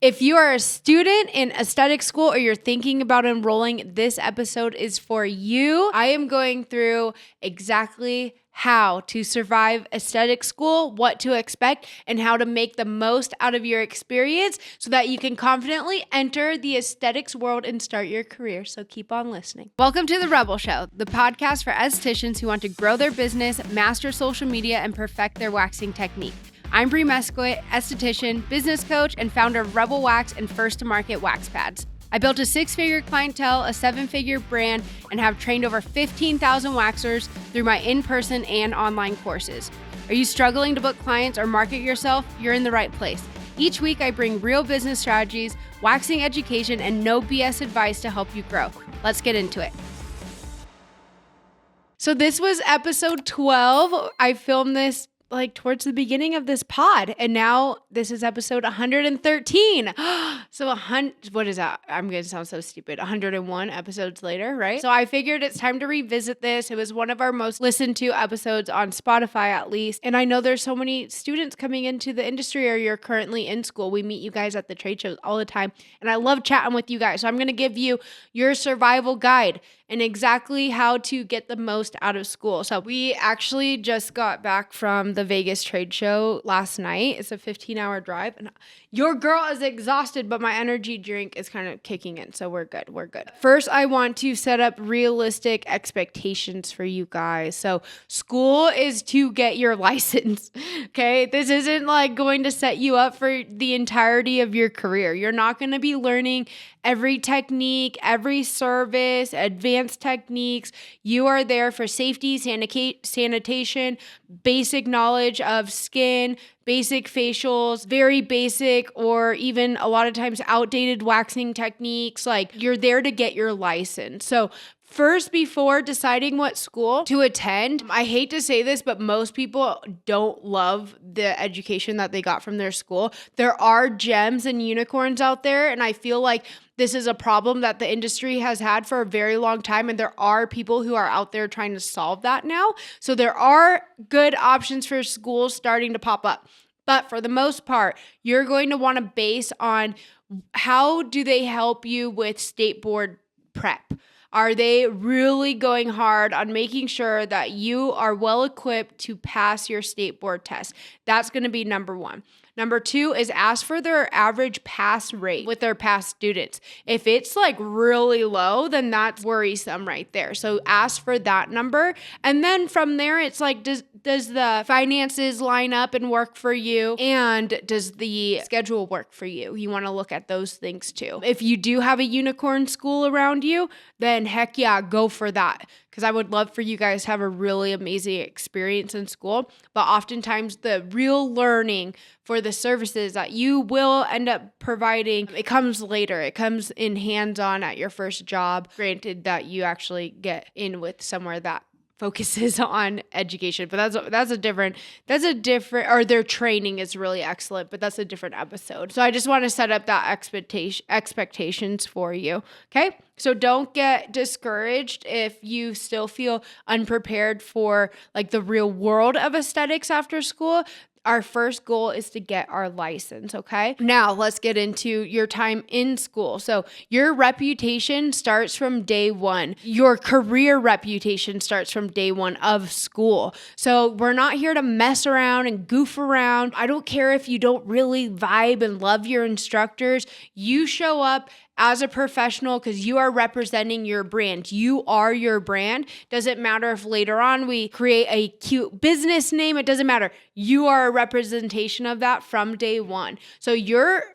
If you are a student in aesthetic school or you're thinking about enrolling, this episode is for you. I am going through exactly how to survive aesthetic school, what to expect, and how to make the most out of your experience so that you can confidently enter the aesthetics world and start your career. So keep on listening. Welcome to The Rebel Show, the podcast for estheticians who want to grow their business, master social media, and perfect their waxing technique. I'm Brie Mesquit, esthetician, business coach, and founder of Rebel Wax and first-to-market wax pads. I built a 6-figure clientele, a 7-figure brand, and have trained over 15,000 waxers through my in-person and online courses. Are you struggling to book clients or market yourself? You're in the right place. Each week, I bring real business strategies, waxing education, and no BS advice to help you grow. Let's get into it. So this was episode 12. I filmed this towards the beginning of this pod, and now this is episode 113. So what is that? I'm going to sound so stupid. 101 episodes later, right? So I figured it's time to revisit this. It was one of our most listened to episodes on Spotify, at least. And I know there's so many students coming into the industry, or you're currently in school. We meet you guys at the trade shows all the time, and I love chatting with you guys. So I'm going to give you your survival guide and exactly how to get the most out of school. So we actually just got back from the Vegas trade show last night. It's a 15-hour drive, and your girl is exhausted, but my energy drink is kind of kicking in, so we're good. First, I want to set up realistic expectations for you guys. So school is to get your license, okay? This isn't going to set you up for the entirety of your career. You're not going to be learning every technique, every service, advanced techniques. You are there for safety, sanitation, basic knowledge of skin, basic facials, very basic or even a lot of times outdated waxing techniques. You're there to get your license. So first, before deciding what school to attend, I hate to say this, but most people don't love the education that they got from their school. There are gems and unicorns out there, and I feel like this is a problem that the industry has had for a very long time, and there are people who are out there trying to solve that now. So there are good options for schools starting to pop up. But for the most part, you're going to want to base on how do they help you with state board prep. Are they really going hard on making sure that you are well equipped to pass your state board test? That's going to be number one. Number two is ask for their average pass rate with their past students. If it's really low, then that's worrisome right there. So ask for that number. And then from there, it's does the finances line up and work for you? And does the schedule work for you? You want to look at those things too. If you do have a unicorn school around you, then heck yeah, go for that. Because I would love for you guys to have a really amazing experience in school. But oftentimes the real learning for the services that you will end up providing, it comes later. It comes in hands-on at your first job. Granted that you actually get in with somewhere that focuses on education, but that's a different, or their training is really excellent, but that's a different episode. So I just want to set up that expectations for you. Okay. So don't get discouraged if you still feel unprepared for the real world of aesthetics after school. Our first goal is to get our license, okay? Now, let's get into your time in school. So your reputation starts from day one. Your career reputation starts from day one of school. So we're not here to mess around and goof around. I don't care if you don't really vibe and love your instructors. You show up as a professional because you are representing your brand. You are your brand. Doesn't matter if later on we create a cute business name. It doesn't matter. You are a representation of that from day one. So your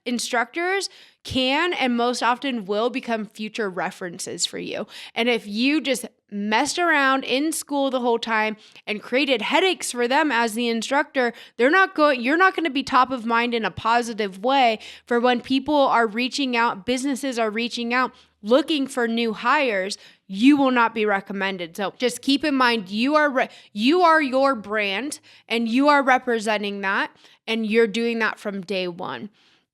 instructors can and most often will become future references for you. And if you just messed around in school the whole time and created headaches for them as the instructor, you're not going to be top of mind in a positive way for when people are reaching out, businesses are reaching out, looking for new hires. You will not be recommended. So just keep in mind, you are your brand and you are representing that, and you're doing that from day one.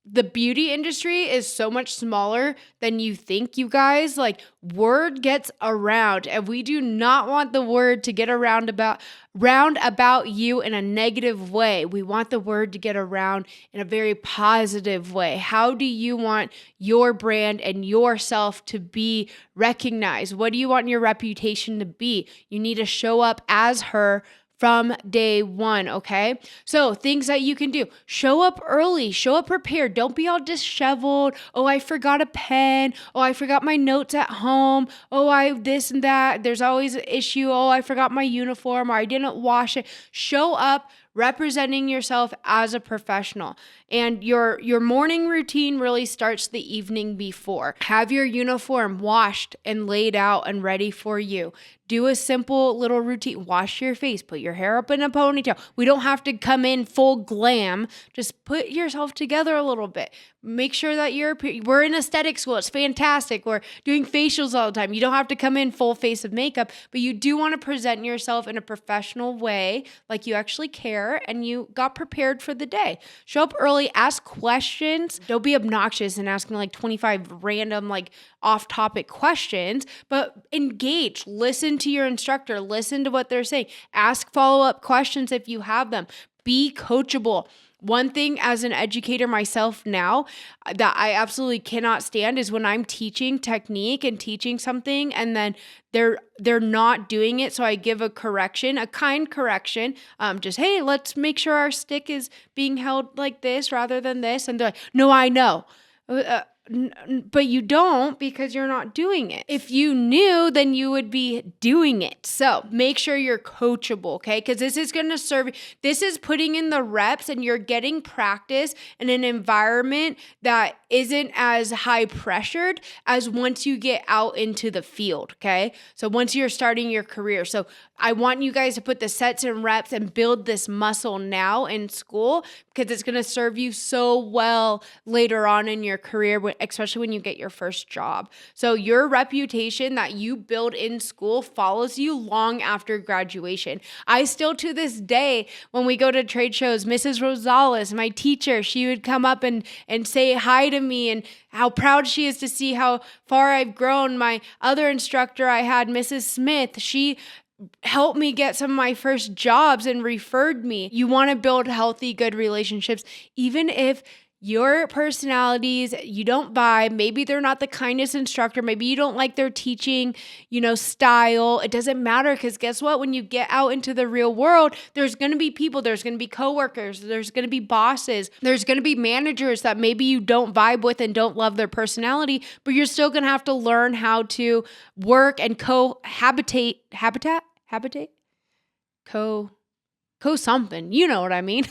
the beauty industry is so much smaller than you think, you guys. Like, word gets around, and we do not want the word to get round about you in a negative way. We want the word to get around in a very positive way. How do you want your brand and yourself to be recognized? What do you want your reputation to be? You need to show up as her from day one, okay? So things that you can do: show up early, show up prepared. Don't be all disheveled. Oh, I forgot a pen. Oh, I forgot my notes at home. Oh, I this and that. There's always an issue. Oh, I forgot my uniform, or I didn't wash it. Show up representing yourself as a professional. And your morning routine really starts the evening before. Have your uniform washed and laid out and ready for you. Do a simple little routine. Wash your face, put your hair up in a ponytail. We don't have to come in full glam. Just put yourself together a little bit. Make sure that we're in aesthetic school. It's fantastic. We're doing facials all the time. You don't have to come in full face of makeup, but you do want to present yourself in a professional way, like you actually care and you got prepared for the day. Show up early, ask questions. Don't be obnoxious and asking like 25 random, like off-topic questions, but engage. Listen to your instructor. Listen to what they're saying. Ask follow-up questions if you have them. Be coachable. One thing as an educator myself now that I absolutely cannot stand is when I'm teaching technique and teaching something and then they're not doing it. So I give a correction, a kind correction. Just, hey, let's make sure our stick is being held like this rather than this. And they're like, no, I know. But you don't, because you're not doing it. If you knew, then you would be doing it. So make sure you're coachable, okay? Because this is going to serve, this is putting in the reps and you're getting practice in an environment that isn't as high pressured as once you get out into the field, okay? So once you're starting your career. So I want you guys to put the sets and reps and build this muscle now in school, because it's going to serve you so well later on in your career, especially when you get your first job. So your reputation that you build in school follows you long after graduation. I still, to this day, when we go to trade shows, Mrs. Rosales, my teacher, she would come up and say hi to me and how proud she is to see how far I've grown. My other instructor I had, Mrs. Smith, she helped me get some of my first jobs and referred me. You want to build healthy, good relationships, even if your personalities, you don't vibe. Maybe they're not the kindest instructor. Maybe you don't like their teaching, style. It doesn't matter, because guess what? When you get out into the real world, there's going to be people, there's going to be coworkers, there's going to be bosses, there's going to be managers that maybe you don't vibe with and don't love their personality, but you're still going to have to learn how to work and something, you know what I mean?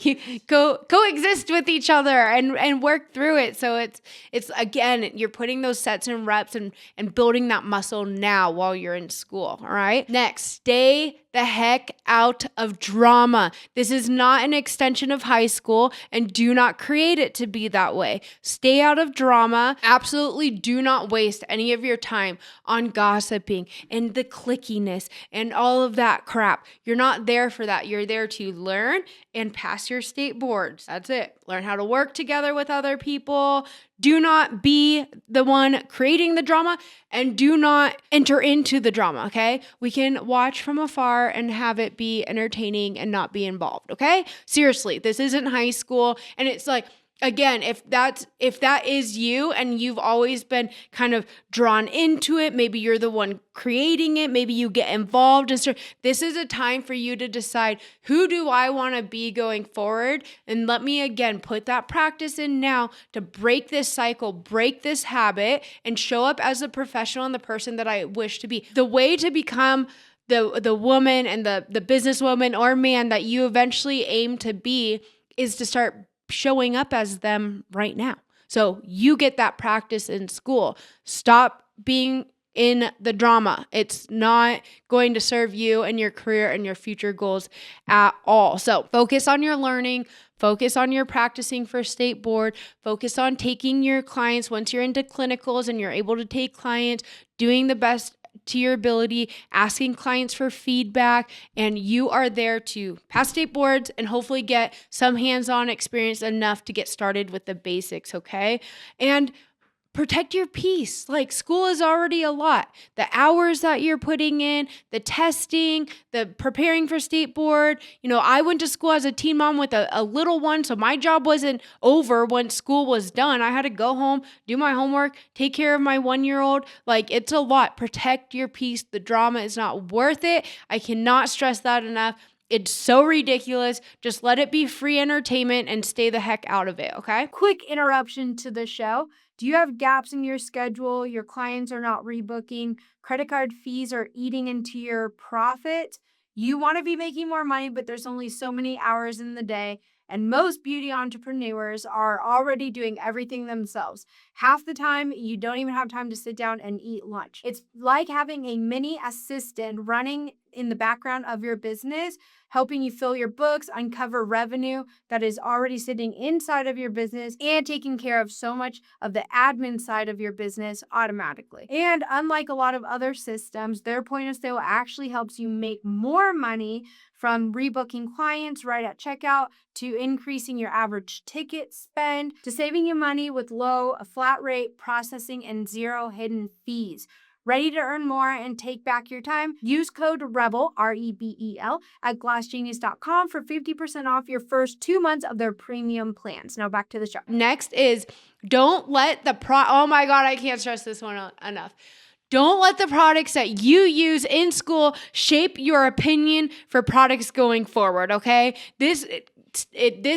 You coexist with each other and work through it. So it's again, you're putting those sets and reps and building that muscle now while you're in school. All right. Next, stay the heck out of drama. This is not an extension of high school, and do not create it to be that way. Stay out of drama. Absolutely do not waste any of your time on gossiping and the clickiness and all of that crap. You're not there for that. You're there to learn and pass your state boards. That's it. Learn how to work together with other people. Do not be the one creating the drama, and do not enter into the drama, okay? We can watch from afar and have it be entertaining and not be involved, okay? Seriously, this isn't high school. And it's like, again, if that is you and you've always been kind of drawn into it, maybe you're the one creating it, maybe you get involved and stuff. This is a time for you to decide, who do I want to be going forward? And let me again put that practice in now to break this cycle, break this habit, and show up as the professional and the person that I wish to be. The way to become the woman and the businesswoman or man that you eventually aim to be is to start showing up as them right now. So you get that practice in school. Stop being in the drama. It's not going to serve you and your career and your future goals at all. So focus on your learning, focus on your practicing for state board, focus on taking your clients once you're into clinicals and you're able to take clients, doing the best to your ability, asking clients for feedback, and you are there to pass state boards and hopefully get some hands-on experience enough to get started with the basics, okay? And protect your peace. Like, school is already a lot. The hours that you're putting in, the testing, the preparing for state board. I went to school as a teen mom with a little one, so my job wasn't over once school was done. I had to go home, do my homework, take care of my 1-year-old. Like, it's a lot. Protect your peace. The drama is not worth it. I cannot stress that enough. It's so ridiculous. Just let it be free entertainment and stay the heck out of it, okay? Quick interruption to the show. Do you have gaps in your schedule? Your clients are not rebooking. Credit card fees are eating into your profit. You want to be making more money, but there's only so many hours in the day. And most beauty entrepreneurs are already doing everything themselves. Half the time, you don't even have time to sit down and eat lunch. It's like having a mini assistant running in the background of your business, helping you fill your books, uncover revenue that is already sitting inside of your business, and taking care of so much of the admin side of your business automatically. And unlike a lot of other systems, their point of sale actually helps you make more money, from rebooking clients right at checkout to increasing your average ticket spend to saving you money with low, flat rate processing and zero hidden fees. Ready to earn more and take back your time? Use code REBEL, REBEL, at glassgenius.com for 50% off your first 2 months of their premium plans. Now back to the show. Next is, don't let oh my God, I can't stress this one enough. Don't let the products that you use in school shape your opinion for products going forward, okay? This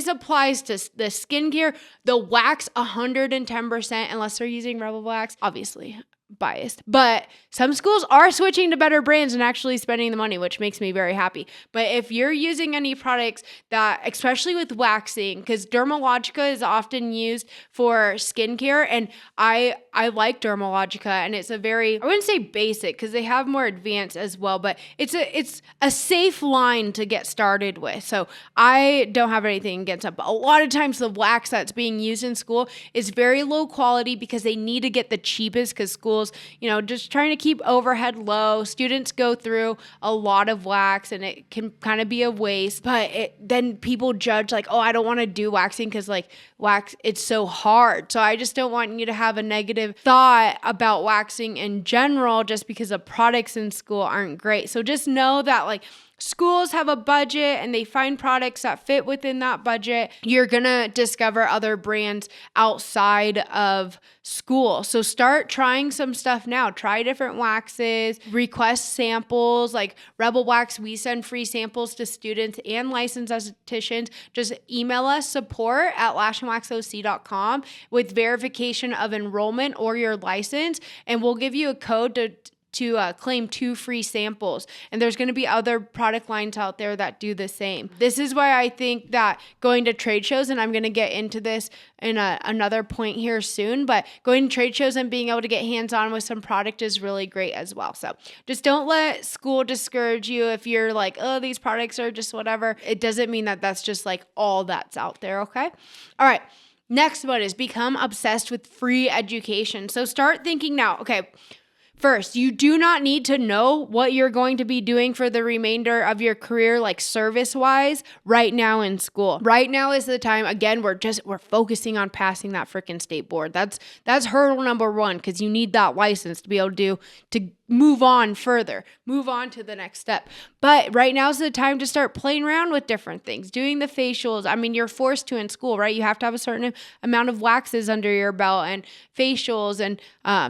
applies to the skincare, the wax 110%, unless they're using Rebel Wax, obviously biased. But some schools are switching to better brands and actually spending the money, which makes me very happy. But if you're using any products that, especially with waxing, because Dermalogica is often used for skincare, and I like Dermalogica, and it's a very, I wouldn't say basic, because they have more advanced as well, but it's a safe line to get started with. So I don't have anything against it. But a lot of times the wax that's being used in school is very low quality because they need to get the cheapest, because schools, just trying to keep overhead low. Students go through a lot of wax and it can kind of be a waste, but then people judge like, oh, I don't want to do waxing because like wax, it's so hard. So I just don't want you to have a negative thought about waxing in general just because the products in school aren't great. So just know that like, schools have a budget and they find products that fit within that budget. You're going to discover other brands outside of school. So start trying some stuff now. Try different waxes, request samples. Like Rebel Wax, we send free samples to students and licensed estheticians. Just email us support@lashandwaxoc.com with verification of enrollment or your license, and we'll give you a code to claim 2 free samples. And there's going to be other product lines out there that do the same. This is why I think that going to trade shows, and I'm going to get into this in another point here soon, but going to trade shows and being able to get hands-on with some product is really great as well. So just don't let school discourage you if you're like, oh, these products are just whatever. It doesn't mean that that's just like all that's out there, okay? All right. Next one is become obsessed with free education. So start thinking now, okay, first, you do not need to know what you're going to be doing for the remainder of your career, like service-wise, right now in school. Right now is the time. Again, we're focusing on passing that freaking state board. That's hurdle number 1, because you need that license to be able to move on further, move on to the next step. But right now is the time to start playing around with different things, doing the facials. I mean, you're forced to in school, right? You have to have a certain amount of waxes under your belt and facials, and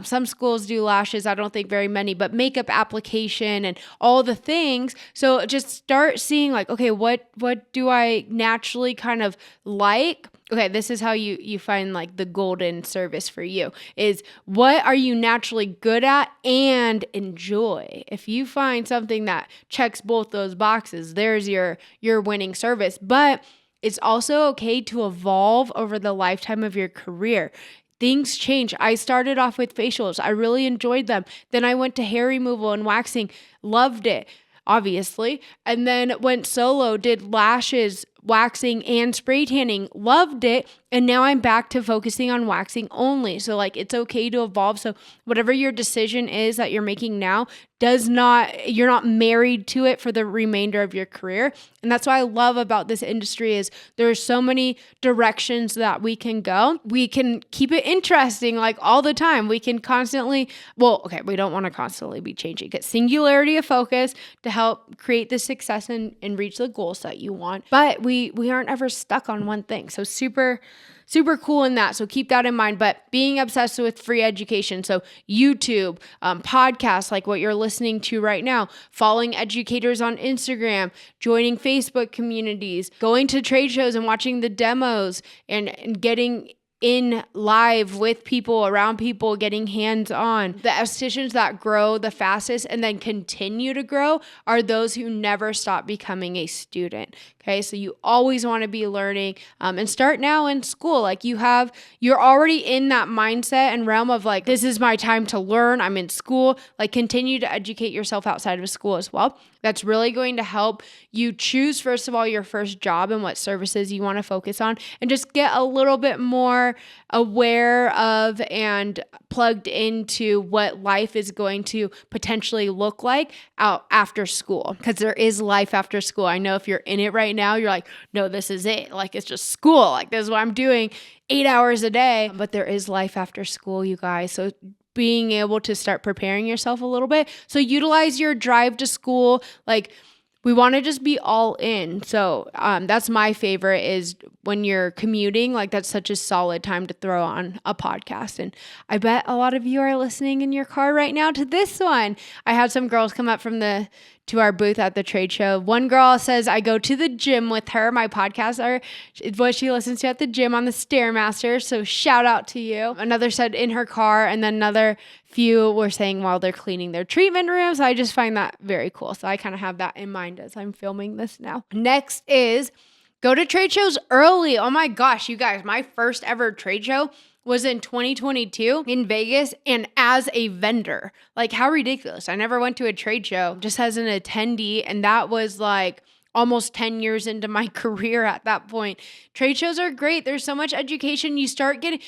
some schools do lashes. I don't think very many, but makeup application and all the things. So just start seeing like, okay, what do I naturally kind of like? Okay, this is how you find like the golden service for you is what are you naturally good at and enjoy. If you find something that checks both those boxes, there's your winning service. But it's also okay to evolve over the lifetime of your career. Things change. I started off with facials. I really enjoyed them. Then I went to hair removal and waxing. Loved it, obviously. And then went solo, did lashes, waxing and spray tanning, loved it. And now I'm back to focusing on waxing only. So like, it's okay to evolve. So whatever your decision is that you're making now you're not married to it for the remainder of your career. And that's what I love about this industry is there's so many directions that we can go. We can keep it interesting like all the time. We can constantly, we don't want to constantly be changing. Get singularity of focus to help create the success and reach the goals that you want. But we aren't ever stuck on one thing. So super cool in that. So keep that in mind. But being obsessed with free education. So YouTube, podcasts like what you're listening to right now, following educators on Instagram, joining Facebook communities, going to trade shows and watching the demos and getting in live with people, around people, getting hands-on. The estheticians that grow the fastest and then continue to grow are those who never stop becoming a student. Okay, so you always want to be learning and start now in school. Like you're already in that mindset and realm of like, this is my time to learn. I'm in school. Like continue to educate yourself outside of school as well. That's really going to help you choose, first of all, your first job and what services you want to focus on, and just get a little bit more aware of and plugged into what life is going to potentially look like out after school. Because there is life after school. I know if you're in it right now, you're like, no, this is it. Like, it's just school. Like, this is what I'm doing 8 hours a day. But there is life after school, you guys. So being able to start preparing yourself a little bit. So utilize your drive to school. Like, we want to just be all in. So that's my favorite is when you're commuting, like that's such a solid time to throw on a podcast. And I bet a lot of you are listening in your car right now to this one. I had some girls come up to our booth at the trade show. One girl says, I go to the gym with her. My podcasts are what she listens to at the gym on the Stairmaster. So shout out to you. Another said in her car, and then another few were saying while they're cleaning their treatment rooms. I just find that very cool. So I kind of have that in mind as I'm filming this now. Next is go to trade shows early. Oh my gosh, you guys, my first ever trade show was in 2022 in Vegas and as a vendor. Like, how ridiculous. I never went to a trade show just as an attendee, and that was like almost 10 years into my career at that point. Trade shows are great. There's so much education. You start getting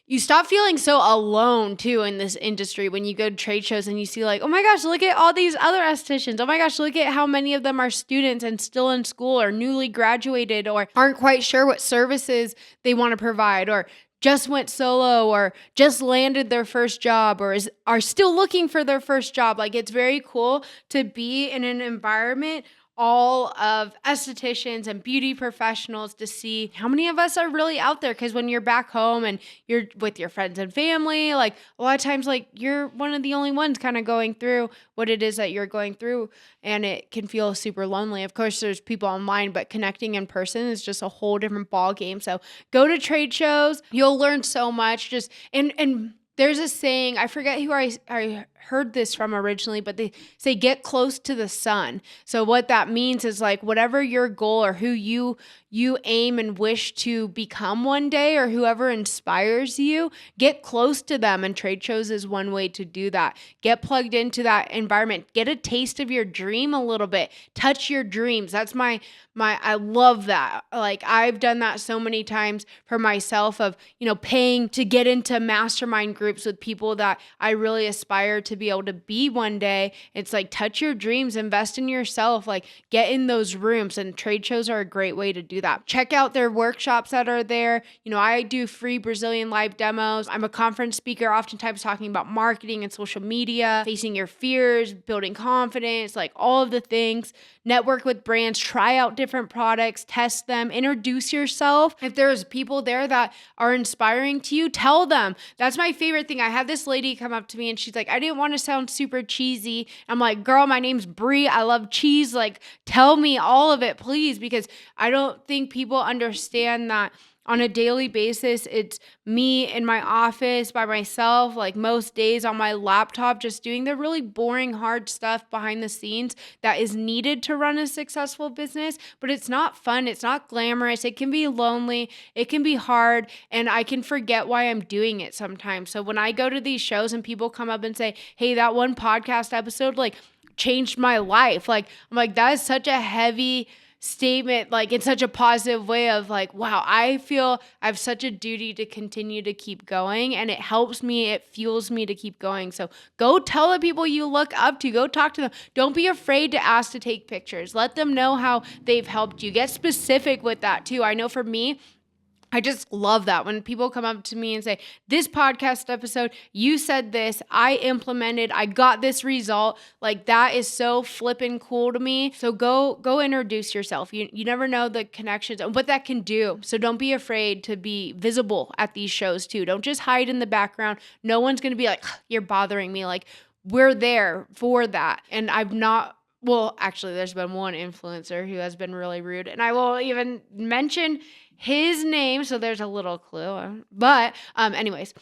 you stop feeling so alone too in this industry when you go to trade shows and you see like, oh my gosh, look at all these other estheticians. Oh my gosh, look at how many of them are students and still in school or newly graduated or aren't quite sure what services they want to provide or just went solo or just landed their first job or are still looking for their first job. Like, it's very cool to be in an environment all of estheticians and beauty professionals to see how many of us are really out there. Because when you're back home and you're with your friends and family, like a lot of times, like you're one of the only ones kind of going through what it is that you're going through, and it can feel super lonely. Of course, there's people online, but connecting in person is just a whole different ball game. So go to trade shows. You'll learn so much. Just and there's a saying, I forget who I heard this from originally, but they say get close to the sun. So what that means is like whatever your goal or who you aim and wish to become one day or whoever inspires you, get close to them. And trade shows is one way to do that. Get plugged into that environment. Get a taste of your dream a little bit. Touch your dreams. That's I love that. Like, I've done that so many times for myself of, paying to get into mastermind groups with people that I really aspire to be able to be one day. It's like, touch your dreams, invest in yourself, like get in those rooms, and trade shows are a great way to do that. Check out their workshops that are there. I do free Brazilian live demos. I'm a conference speaker, oftentimes talking about marketing and social media, facing your fears, building confidence, like all of the things. Network with brands, try out different products, test them, introduce yourself. If there's people there that are inspiring to you, tell them. That's my favorite thing. I had this lady come up to me and she's like, I didn't want to sound super cheesy. I'm like, girl, my name's Brie. I love cheese. Like, tell me all of it, please, because I don't think people understand that on a daily basis, it's me in my office by myself, like most days on my laptop, just doing the really boring, hard stuff behind the scenes that is needed to run a successful business. But it's not fun. It's not glamorous. It can be lonely. It can be hard. And I can forget why I'm doing it sometimes. So when I go to these shows and people come up and say, hey, that one podcast episode, like, changed my life. Like, I'm like, that is such a heavy statement, like in such a positive way of like, wow, I feel I have such a duty to continue to keep going, and it helps me, it fuels me to keep going. So go tell the people you look up to, go talk to them. Don't be afraid to ask to take pictures. Let them know how they've helped you. Get specific with that too. I know for me, I just love that when people come up to me and say, this podcast episode, you said this, I implemented, I got this result. Like that is so flippin' cool to me. So go introduce yourself. You never know the connections and what that can do. So don't be afraid to be visible at these shows too. Don't just hide in the background. No one's going to be like, you're bothering me. Like we're there for that. And well, actually, there's been one influencer who has been really rude, and I won't even mention his name, so there's a little clue. But anyways,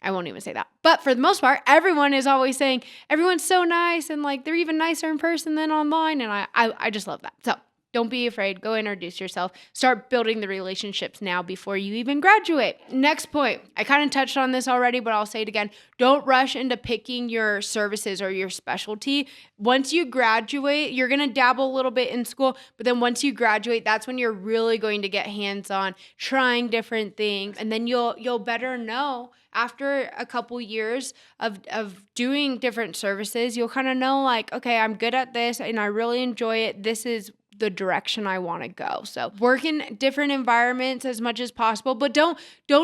I won't even say that. But for the most part, everyone is always saying everyone's so nice, and like they're even nicer in person than online, and I just love that. So don't be afraid. Go introduce yourself. Start building the relationships now before you even graduate. Next point. I kind of touched on this already, but I'll say it again. Don't rush into picking your services or your specialty. Once you graduate, you're going to dabble a little bit in school, but then once you graduate, that's when you're really going to get hands-on, trying different things, and then you'll better know after a couple years of doing different services. You'll kind of know like, okay, I'm good at this and I really enjoy it. This is the direction I want to go. So work in different environments as much as possible, but don't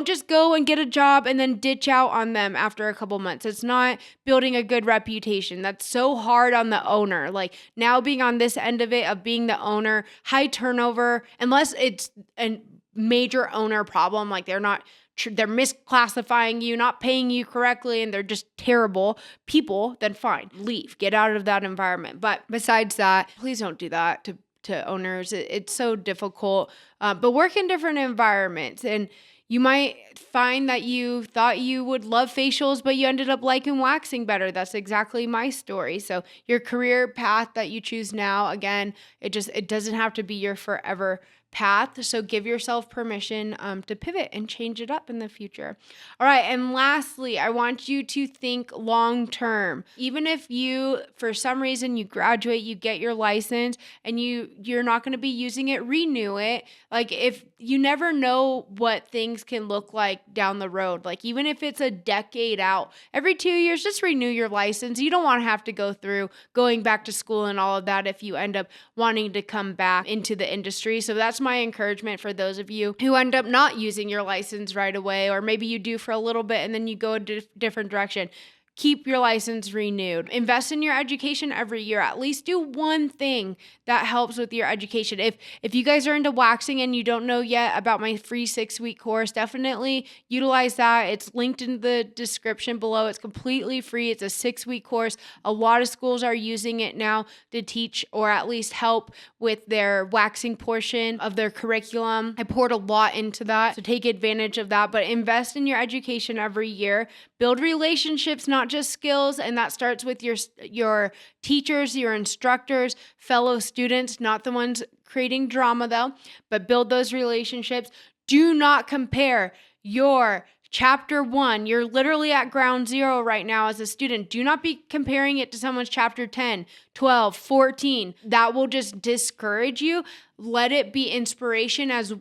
just go and get a job and then ditch out on them after a couple months. It's not building a good reputation. That's so hard on the owner. Like now being on this end of it, of being the owner, high turnover, unless it's a major owner problem, like they're misclassifying you, not paying you correctly, and they're just terrible people, then fine, leave, get out of that environment. But besides that, please don't do that to owners. It's so difficult, but work in different environments, and you might find that you thought you would love facials, but you ended up liking waxing better. That's exactly my story. So your career path that you choose now, again, it doesn't have to be your forever path. So give yourself permission to pivot and change it up in the future. All right. And lastly, I want you to think long term. Even if you, for some reason, you graduate, you get your license, and you're not going to be using it, renew it. Like if you never know what things can look like down the road, like even if it's a decade out, every 2 years, just renew your license. You don't want to have to go through going back to school and all of that if you end up wanting to come back into the industry. So that's my encouragement for those of you who end up not using your license right away, or maybe you do for a little bit and then you go a different direction. Keep your license renewed. Invest in your education every year. At least do one thing that helps with your education. If you guys are into waxing and you don't know yet about my free 6-week course, definitely utilize that. It's linked in the description below. It's completely free. It's a 6-week course. A lot of schools are using it now to teach or at least help with their waxing portion of their curriculum. I poured a lot into that, so take advantage of that. But invest in your education every year. Build relationships, not just skills, and that starts with your teachers, your instructors, fellow students, not the ones creating drama though, but build those relationships. Do not compare your chapter 1. You're literally at ground zero right now as a student. Do not be comparing it to someone's chapter 10, 12, 14. That will just discourage you. Let it be inspiration as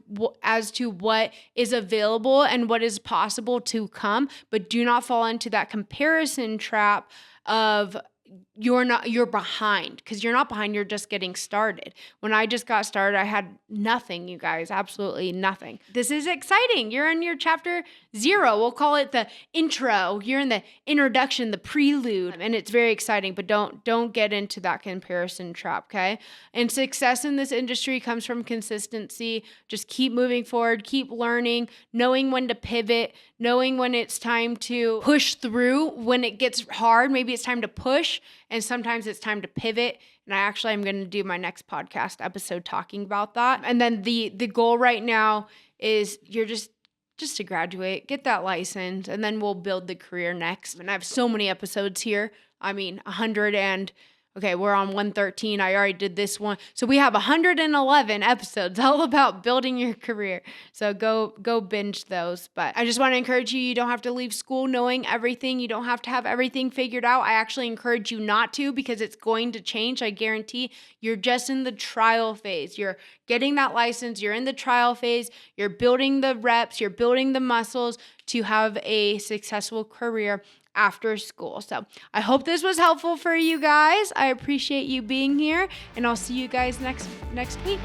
to what is available and what is possible to come, but do not fall into that comparison trap of you're behind, because you're not behind, you're just getting started. When I just got started, I had nothing, you guys, absolutely nothing. This is exciting. You're in your chapter 0. We'll call it the intro. You're in the introduction, the prelude, and it's very exciting, but don't get into that comparison trap, okay? And success in this industry comes from consistency. Just keep moving forward, keep learning, knowing when to pivot, knowing when it's time to push through. When it gets hard, maybe it's time to push, and sometimes it's time to pivot. And I'm going to do my next podcast episode talking about that. And then the goal right now is you're just to graduate, get that license, and then we'll build the career next. And I have so many episodes here. I mean, Okay, we're on 113. I already did this one. So we have 111 episodes all about building your career. So go binge those. But I just want to encourage you, you don't have to leave school knowing everything. You don't have to have everything figured out. I actually encourage you not to, because it's going to change. I guarantee. You're just in the trial phase. You're getting that license. You're in the trial phase. You're building the reps. You're building the muscles to have a successful career after school. So I hope this was helpful for you guys. I appreciate you being here, and I'll see you guys next week.